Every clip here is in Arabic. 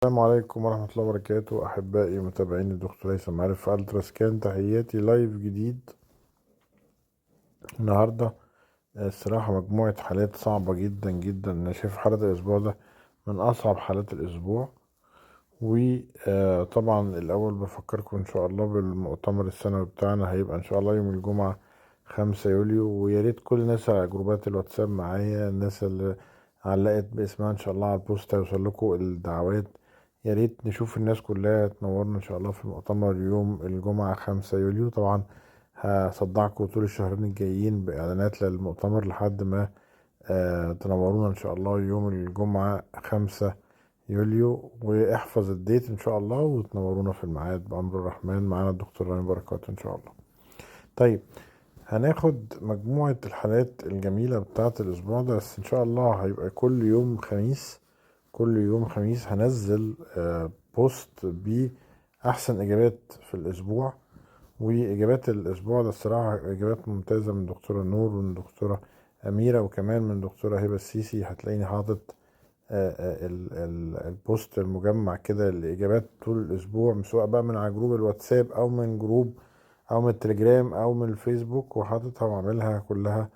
السلام عليكم ورحمة الله وبركاته، أحبائي متابعين الدكتور هيثم عارف في ألترا سكان. تحياتي لايف جديد النهاردة. الصراحة مجموعة حالات صعبة جدا جدا. أنا شايف حالة الأسبوع ده من أصعب حالات الأسبوع. وطبعا الأول بفكركم إن شاء الله بالمؤتمر السنوي بتاعنا، هيبقى إن شاء الله يوم الجمعة 5 يوليو. ويا ريت كل الناس على جروبات الواتساب معايا، الناس اللي علقت باسمها إن شاء الله على البوست هيوصل لكم الدعوات. يا ريت نشوف الناس كلها تنورنا إن شاء الله في المؤتمر يوم الجمعة 5 يوليو. طبعا هصدعكم طول الشهرين الجايين بإعلانات للمؤتمر لحد ما تنورونا إن شاء الله يوم الجمعة 5 يوليو. واحفظ الديت ان شاء الله وتنورونا في الميعاد بأمر الرحمن. معانا الدكتور رامي بركات ان شاء الله. طيب، هناخد مجموعة الحالات الجميلة بتاعة الأسبوع ده، بس إن شاء الله هيبقى كل يوم خميس. كل يوم خميس هنزل بوست بأحسن إجابات في الأسبوع. وإجابات الأسبوع ده الصراحة إجابات ممتازة من دكتورة نور ومن دكتورة أميرة وكمان من دكتورة هبة السيسي. هتلاقيني حاطط البوست المجمع كده الإجابات طول الأسبوع، سواء بقى من على جروب الواتساب أو من جروب أو من التليجرام أو من الفيسبوك، وحاططها وعاملها كلها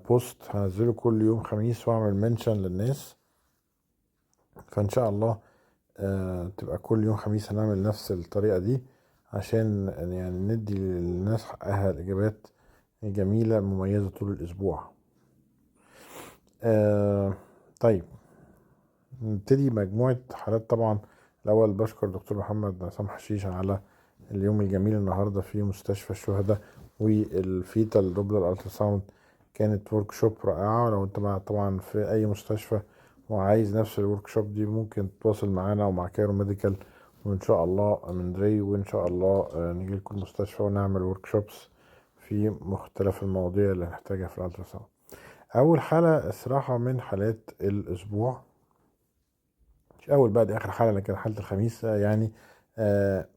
بوست هنزله كل يوم خميس وأعمل منشن للناس. فإن شاء الله تبقى كل يوم خميس هنعمل نفس الطريقة دي عشان يعني ندي للناس حقها الإجابات الجميلة المميزة طول الأسبوع. طيب، نبتدي مجموعة حالات. طبعا الأول بشكر دكتور محمد عصام حشيش على اليوم الجميل النهاردة في مستشفى الشهداء. والفيتال دوبلر التراساوند كانت ورك شوب رائعة. لو انت طبعا في أي مستشفى وعايز نفس الورك شوب دي، ممكن تتواصل معانا ومع كايرو ميديكال، وإن شاء الله من دري. وإن شاء الله نيجي لكم المستشفى ونعمل ورك شوبس في مختلف المواضيع اللي هنحتاجها في الالتراساوند. أول حالة الصراحة من حالات الأسبوع، مش اول بقى، دي اخر حاله، اللي كانت حاله الخميس. يعني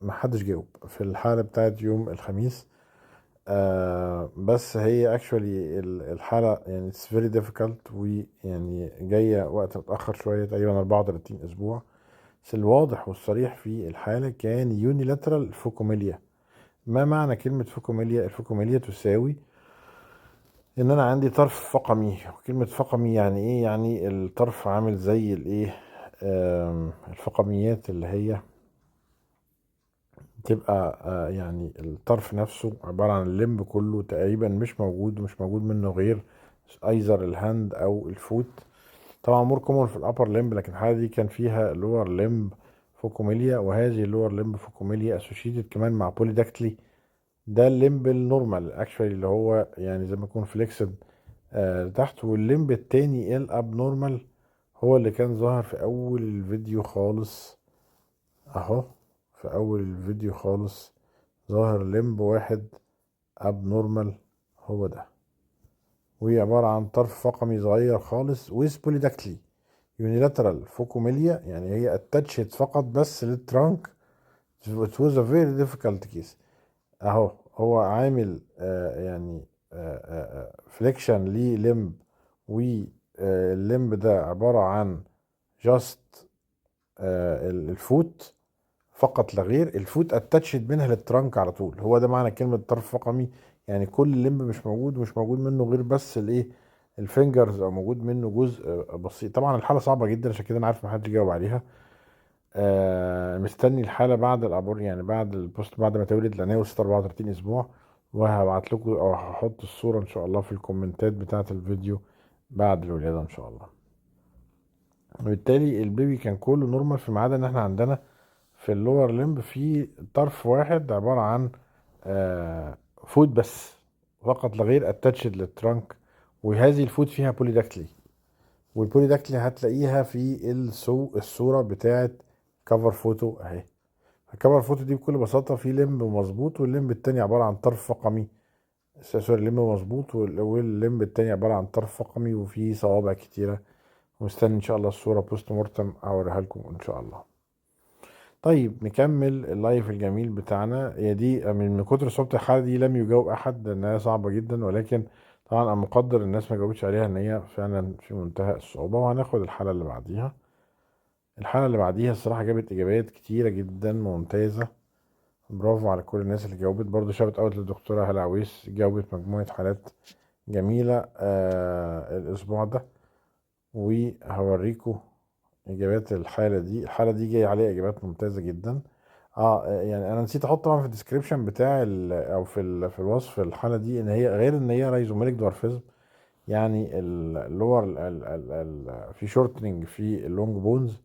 ما حدش جاوب في الحاله بتاعت يوم الخميس. بس هي اكشولي الحاله يعني it's very difficult، ويعني جايه وقت متاخر شويه، تقريبا 34 اسبوع. بس الواضح والصريح في الحاله كان يونيلاترال فوكوميليا. ما معنى كلمه فوكوميليا؟ الفوكوميليا تساوي ان انا عندي طرف فقمي. وكلمة فقمي يعني ايه؟ يعني الطرف عامل زي الايه، الفقميات اللي هي تبقى يعني الطرف نفسه عبارة عن الليمب كله تقريبا مش موجود، ومش موجود منه غير ايزر الهاند او الفوت. طبعا مور كومون في الابر ليمب، لكن الحالة دي كان فيها لور ليمب فوكوميليا. وهذه اللور ليمب فوكوميليا اسوشيتد كمان مع بوليداكتلي. ده الليمب النورمال اكشوالي، اللي هو يعني زي ما يكون فليكسد تحت. والليمب التاني الابنورمال هو اللي كان ظاهر في اول الفيديو خالص اهو. في اول الفيديو خالص ظاهر ليمب واحد ابنورمال، هو ده. وهي عبارة عن طرف فقمي صغير خالص with polydactyly unilateral فوكوميليا. يعني هي اتاتشت فقط بس للترانك. it was a very difficult case. اهو هو عامل يعني فليكشن لليمب. والليمب ده عبارة عن جاست الفوت فقط لا غير. الفوت اتاتشد منها للترانك على طول. هو ده معنى كلمة طرف فقمي. يعني كل الليمب مش موجود، ومش موجود منه غير بس الايه، الفينجرز، او موجود منه جزء بسيط. طبعا الحالة صعبة جدا، عشان كده انا عارف محدش جاوب عليها. مستني الحالة بعد العبور، يعني بعد البوست بعد ما تولد، لان هي وصلت 34 اسبوع. وهبعت لكم او هحط الصورة ان شاء الله في الكومنتات بتاعة الفيديو بعد الولادة ان شاء الله. وبالتالي البيبي كان كله نورمال، في ما عدا ان احنا عندنا في اللور ليمب في طرف واحد عبارة عن فوت بس فقط لا غير اتاتشد للترانك. وهذه الفوت فيها بوليداكتلي. والبوليداكتلي هتلاقيها في الصورة بتاعت كفر فوتو اهي. الكفر فوتو دي بكل بساطة في لمب مظبوط، واللمب التاني عبارة عن طرف فقمي. سوري، لمب مظبوط واللمب التاني عبارة عن طرف فقمي وفيه صوابع كتيرة. ومستني ان شاء الله الصورة بوست مورتم اوريها لكم ان شاء الله. طيب، نكمل اللايف الجميل بتاعنا. هي دي من كتر صعوبة الحالة دي لم يجاوب احد لانها صعبة جدا، ولكن طبعا انا مقدر الناس ما جاوبتش عليها ان هي فعلا في منتهى الصعوبة. وهناخد الحالة اللي بعديها. الحالة اللي بعديها الصراحة جابت إجابات كتيرة جدا ممتازة، برافو على كل الناس اللي جاوبت. برضو شابت أوت للدكتورة هلا عويس، جاوبت مجموعة حالات جميلة الأسبوع ده. وهوريكم إجابات الحالة دي. الحالة دي جاي عليها إجابات ممتازة جدا. يعني أنا نسيت أحط طبعا في الديسكريبشن بتاع أو في الوصف الحالة دي، إن هي غير إن هي رايزوميليك دورفيزم، يعني اللور في شورتنج في اللونج بونز،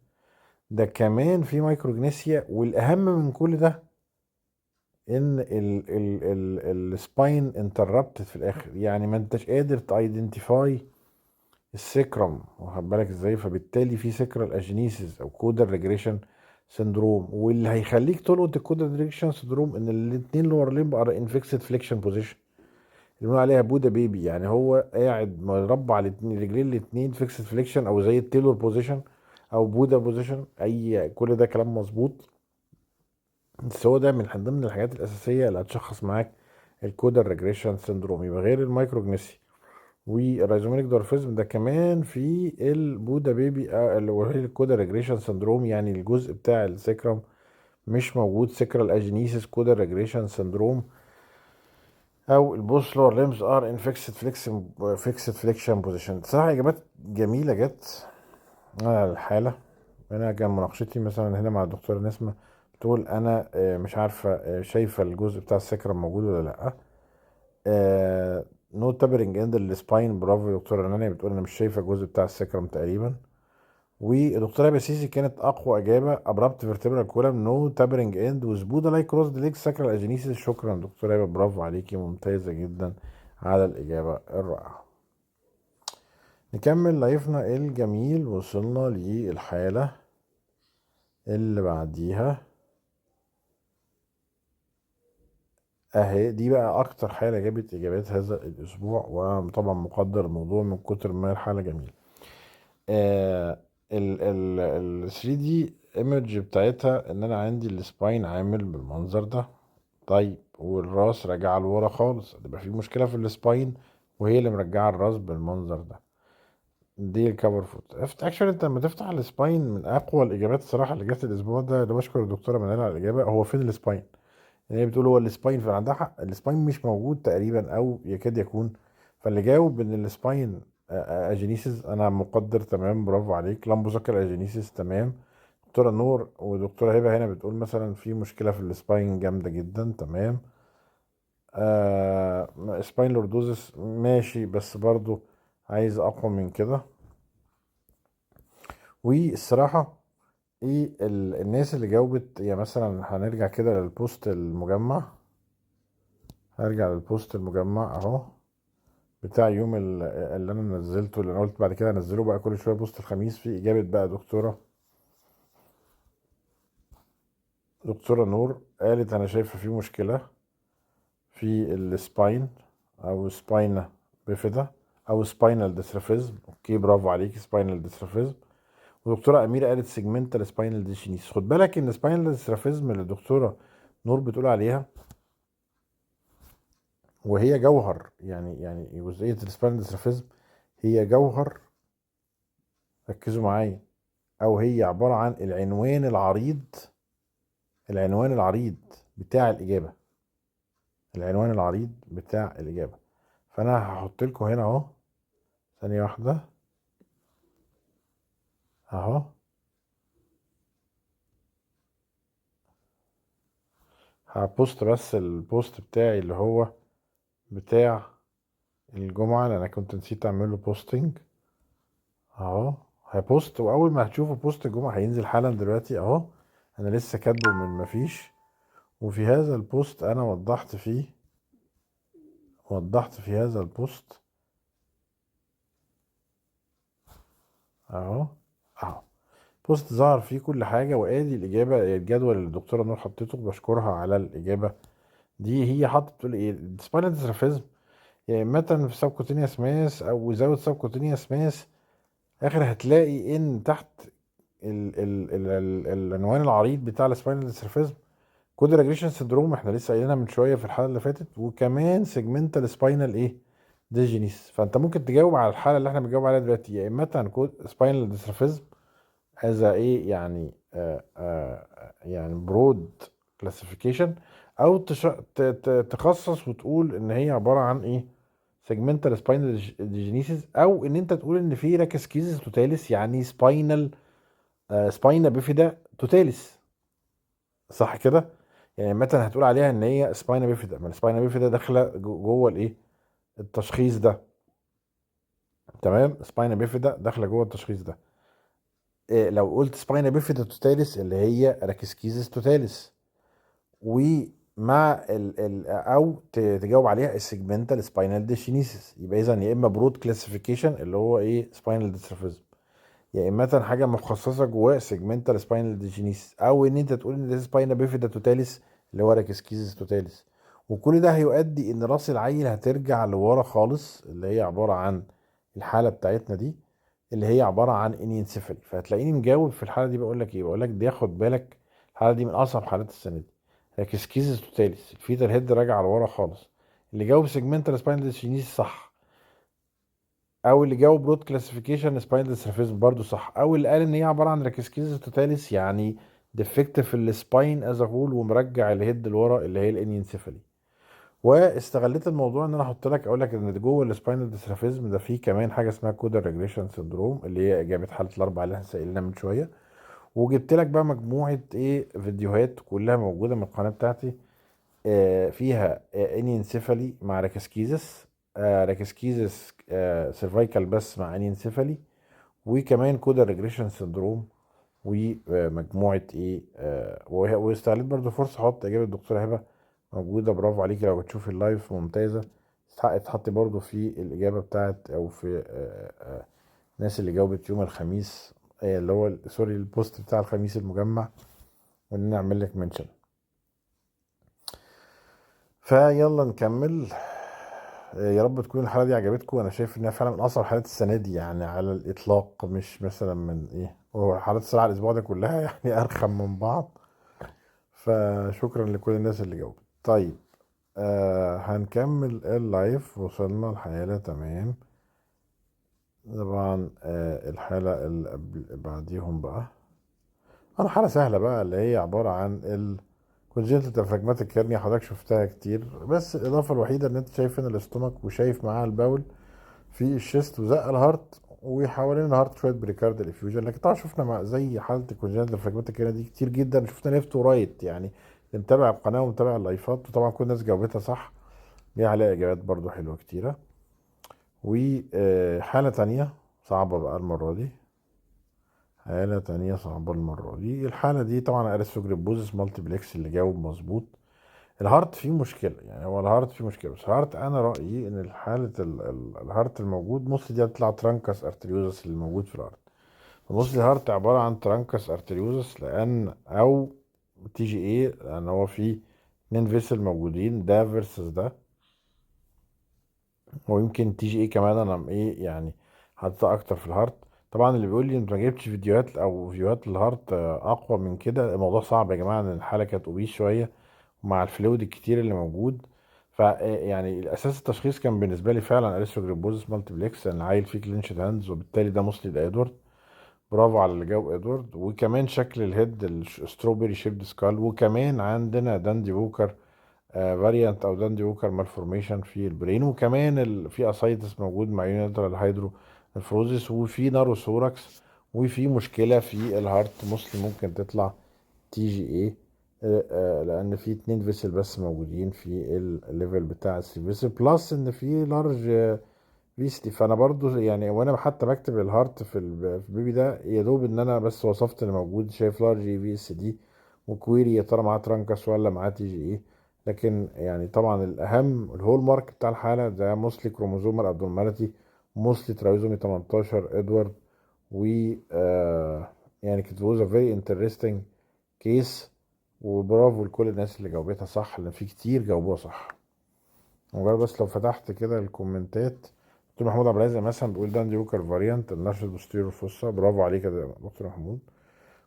ده كمان في مايكروجنيسيا. والاهم من كل ده ان السباين انتربتد في الاخر، يعني ما انتش قادر تايدنتيفاي السكرم، واخد بالك ازاي؟ فبالتالي في سكرال اجينيسيس او كودال ريجريشن سندروم. واللي هيخليك تلقط الكودال ريجريشن سندروم ان الاثنين لور ليمب ار انفكسد فليكشن بوزيشن، اللي بنقول عليها بودا بيبي. يعني هو قاعد مربع الاتنين رجلين الاتنين فيكسد فليكشن، او زي التيلور بوزيشن او بودا بوزيشن، اي كل ده كلام مظبوط. بس هو ده من ضمن الحاجات الاساسيه اللي هتشخص معاك الكودال ريجريشن سندروم. يبقى غير المايكروجنيسي والرايزومينيك دورفيزم، ده كمان في البودا بيبي اللي هو الكودال ريجريشن سندروم، يعني الجزء بتاع السكرم مش موجود، سكرال اجينيسيس كودال ريجريشن سندروم، او البوسلور ليمز ار ان فيكسد فليكشن بوزيشن. صراحه اجابات جميله جت على الحاله. انا كان مناقشتي مثلا هنا مع الدكتوره نسمه، بتقول انا مش عارفه شايفه الجزء بتاع السكرم موجود ولا لا. نو تابرنج اند السباين، برافو يا دكتوره رنانيا، بتقول انا مش شايفه الجزء بتاع السكرم تقريبا. والدكتوره بسيسي كانت اقوى اجابه، ابرابت فيرتبرال كولم نو تابرنج اند وزبودا لايك كروس ليج ساكرال اجينيسيس. شكرا دكتوره هبه، برافو عليكي، ممتازه جدا على الاجابه الرائعه. نكمل لايفنا الجميل، وصلنا للحاله اللي بعديها اهي. دي بقى اكتر حاله جابت اجابات هذا الاسبوع، وانا طبعا مقدر الموضوع من كتر ما الحاله جميله. آه ال 3 دي ايمج بتاعتها ان انا عندي السباين عامل بالمنظر ده. طيب والراس راجعه لورا خالص، يبقى في مشكله في السباين، وهي اللي مرجعه الراس بالمنظر ده. دي الكفر فوت. اكشن انت لما تفتح السباين، من اقوى الاجابات الصراحه اللي جت الاسبوع ده، اللي بشكر الدكتوره منال على الاجابه، هو فين السباين؟ يعني هي بتقول هو السباين، فعندها حق، السباين مش موجود تقريبا او يكاد يكون. فاللي جاوب ان السباين اجينيسيس، انا مقدر تمام، برافو عليك. لامبوسكر اجينيسيس تمام. دكتوره نور ودكتوره هبه هنا بتقول مثلا في مشكله في السباين جامده جدا، تمام. سباين لوردوزس ماشي، بس برضو عايز اقوى من كده. والصراحه ايه الناس اللي جاوبت، يعني مثلا هنرجع كده للبوست المجمع. هرجع للبوست المجمع اهو، بتاع يوم اللي انا نزلته، اللي انا قلت بعد كده انزله بقى كل شويه بوست الخميس، في اجابه بقى دكتوره نور قالت انا شايفه في مشكله في السباين، او سباينا بيفيدا، او سباينال ديسترافيزم. اوكي برافو عليك، سباينال ديسترافيزم. ودكتوره اميره قالت سيجمنتال سباينال ديشينيس. خد بالك ان سباينال ديسترافيزم اللي الدكتوره نور بتقول عليها، وهي جوهر، يعني جزئيه السباينال ديسترافيزم هي جوهر، ركزوا معايا، او هي عباره عن العنوان العريض بتاع الاجابه، العنوان العريض بتاع الاجابه. فانا هحط لكم هنا اهو، ثانيه واحده اهو. هبوست بس البوست بتاعي اللي هو بتاع الجمعه، لان انا كنت نسيت اعمل له بوستنج اهو. هبوست، واول ما هتشوفوا بوست الجمعه هينزل حالا دلوقتي اهو. انا لسه كاتبه من مفيش. وفي هذا البوست انا وضحت في هذا البوست اهو. اهو بوست ظهر فيه كل حاجة، وادي الإجابة، الجدول اللي الدكتورة نور حطيته، بشكرها على الإجابة دي. هي حاطة بتقول إيه؟ السباينال ديسترافيزم يا إما في سبكوتينيوس ماس أو ويزاوت سبكوتينيوس ماس. آخر هتلاقي إن تحت ال العنوان العريض بتاع السباينال ديسترافيزم كود ريجريشن سندروم، احنا لسه قايلينها من شوية في الحلقة اللي فاتت، وكمان سيجمنتال سباينال إيه؟ ديجينيس. فأنت ممكن تجاوب على الحالة اللي احنا بنجاوب عليها دلوقتي، يا إما كود سباينال ديسترافيزم از ايه يعني يعني برود كلاسيفيكيشن، او تخصص وتقول ان هي عباره عن ايه سيجمنتال سباينال ديجينيسيس، او ان انت تقول ان في راكسكيزس توتاليس يعني سباينال سباينا بيفيدا توتاليس، صح كده؟ يعني مثلا هتقول عليها ان هي سباينا بيفيدا، ما السباينا بيفيدا داخله جوه الايه التشخيص ده. تمام، سباينا بيفيدا داخله جوه التشخيص ده. إيه لو قلت سباينا بيفيدا توتاليس اللي هي راكسكيزس توتاليس، ومع او تجاوب عليها السيجمنتال سباينال ديشينيسيس، يبقى اذا يا اما برود كلاسيفيكيشن اللي هو ايه سباينال ديستروفيزم، يا اما حاجه مخصصه جواه سيجمنتال سباينال ديجينيسيس، او ان انت تقول ان ده سباينا بيفيدا توتاليس اللي هو راكسكيزس توتاليس. وكل ده هيؤدي ان راس العيل هترجع لورا خالص، اللي هي عباره عن الحاله بتاعتنا دي اللي هي عباره عن انينسيفالي. فهتلاقيني مجاوب في الحاله دي بقول لك ايه، بقول لك دي خد بالك الحاله دي من اصعب حالات السنه دي، راكسكيزس توتاليس الفيتال هيد راجع لورا خالص. اللي جاوب سيجمنتال سباينال ديجينيسيس صح، او اللي جاوب برود كلاسيفيكيشن سباينال سيرفيس برضو صح، او اللي قال ان هي عباره عن راكسكيزس توتاليس يعني ديفكت في السباين از هول ومرجع الهيد لورا اللي هي الانينسيفالي. واستغليت الموضوع ان انا احط لك اقول لك ان جوه السباينال ديسترافيزم ده فيه كمان حاجه اسمها كودر ريجريشن سندروم اللي هي اجابه حاله الاربعه اللي احنا سائلنا من شويه. وجبت لك بقى مجموعه ايه فيديوهات كلها موجوده من القناه بتاعتي، فيها انينسيفالي مع راكسكيزس، راكسكيزس سيرفايكال بس مع انينسيفالي، وكمان كودا ريجريشن سندروم، ومجموعه ايه واستغلت برضو فرصه احط اجابه الدكتوره هبه موجوده، برافو عليكي لو بتشوفي اللايف ممتازه. تحط برضو في الاجابه بتاعت او في الناس اللي جاوبت يوم الخميس، اللي هو سوري البوست بتاع الخميس المجمع، وان انا اعمل لك منشن. فيلا نكمل. يا رب تكون الحلقه دي عجبتكم. انا شايف انها فعلا من اصعب حلقات السنه دي يعني على الاطلاق، مش مثلا من ايه هو حلقات السبعه الاسبوع ده كلها يعني ارخم من بعض. فشكرا لكل الناس اللي جاوبت. طيب هنكمل اللايف، وصلنا الحالة تمام. طبعا الحالة اللي بعديهم بقى انا حالة سهلة بقى اللي هي عبارة عن كونجنتال تفراجماتيك هيرنيا، حضرتك شفتها كتير، بس الاضافة الوحيدة ان انت شايف هنا الاستومك وشايف معاها الباول في الشيست وزق الهارت، وحوالين الهارت شويه بريكاردال افيوجن. لكن طبعا شفنا مع زي حاله الكونجنتال فراجماتيك دي كتير جدا، شفنا ليفت ورايت يعني. اللي متابع القناه ومتابع اللايفات، وطبعا كل الناس جاوبتها صح، ليها عليها اجابات برضو حلوه كتيره. وحاله تانية صعبه بقى المره دي، حالة تانية صعبة المرة دي. الحالة دي طبعا ارستوجريبوزس مالتيبلكس اللي جاوب مظبوط. الهارت فيه مشكلة، يعني هو الهارت فيه مشكلة، بس الهارت أنا رأيي إن حالة الهارت الموجود موستلي دي هتطلع ترانكس ارتريوزس اللي موجود في الهارت. موستلي الهارت عبارة عن ترانكس ارتريوزس، لأن أو تي جي ايه، لأن هو فيه اتنين فيسل موجودين ده فيرسس ده، ويمكن تي جي ايه كمان أنا ايه يعني حاططها أكتر في الهارت. طبعا اللي بيقول لي انت ما جبتش فيديوهات او فيديوهات الهارت اقوى من كده، الموضوع صعب يا جماعه، ان الحاله كانت اوبيس شويه ومع الفلويد الكتير اللي موجود. ف يعني الاساس التشخيص كان بالنسبه لي فعلا اريثروجريبوزس مالتيبلكس، ان العيل فيه كلينشد هاندز، وبالتالي ده مسلي ده ادوارد. برافو على اللي جاوب ادوارد. وكمان شكل الهيد الستروبري شيبد سكال، وكمان عندنا داندي ووكر فاريانت او داندي ووكر مالفورميشن في البرين، وكمان في اسايتس موجود مع يونيلاترال هيدرو نفروزيس، وفي ناروثوراكس، وفي مشكله في الهارت مسلم ممكن تطلع تي جي ايه، لان في اتنين فيسل بس موجودين في الليفل بتاع السي فيسل، بلس ان في لارج فيستي. فانا برضو يعني وانا حتى بكتب الهارت في البيبي ده، يا دوب ان انا بس وصفت اللي موجود، شايف لارج في اس دي، وكويري يا ترى معاه ترانكس ولا معاه تي جي ايه. لكن يعني طبعا الاهم الهول مارك بتاع الحاله ده موستلي كروموزومال ابدورماليتي، موستلي ترايزومي 18 ادوارد. و يعني كانت was a very interesting كيس. وبرافو لكل الناس اللي جاوبتها صح، لان في كتير جاوبوها صح. مجرد بس لو فتحت كده الكومنتات، دكتور محمود عبد العزيز مثلا بيقول داندي ووكر فاريانت النشر بوستيريور فوسا، برافو عليك يا دكتور محمود.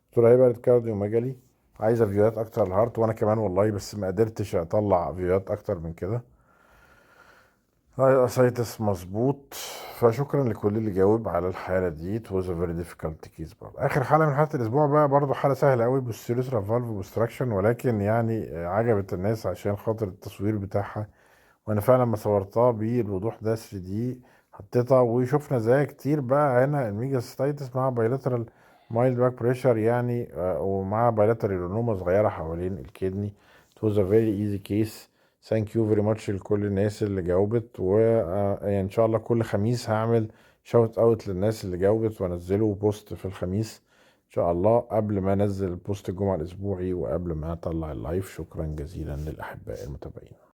دكتور هيبقى كارديو مجالي عايزه فيديوهات اكتر الهارت، وانا كمان والله، بس ما قدرتش اطلع فيديوهات اكتر من كده. هاي اسايتس مظبوط. فشكرا لكل اللي جاوب على الحالة دي. it was a very difficult case برضه. آخر حالة من حالة الأسبوع بقى برضه حالة سهلة أوي بالسيريسرال فالف اوبستراكشن، ولكن يعني عجبت الناس عشان خاطر التصوير بتاعها، وأنا فعلا ما صورتها بالوضوح ده 3D، حطيتها وشفنا زيها كتير بقى هنا الميجاستايتس مع بايلاترال مايلد باك بريشر يعني، ومع بايلاترال رونوما صغيرة حوالين الكدني. it was a very easy case. ثانك يو فيري ماتش لكل الناس اللي جاوبت، ويعني ان شاء الله كل خميس هعمل شوت اوت للناس اللي جاوبت وانزله بوست في الخميس ان شاء الله، قبل ما انزل بوست الجمعة الاسبوعي وقبل ما اطلع اللايف. شكرا جزيلا للاحباء المتابعين.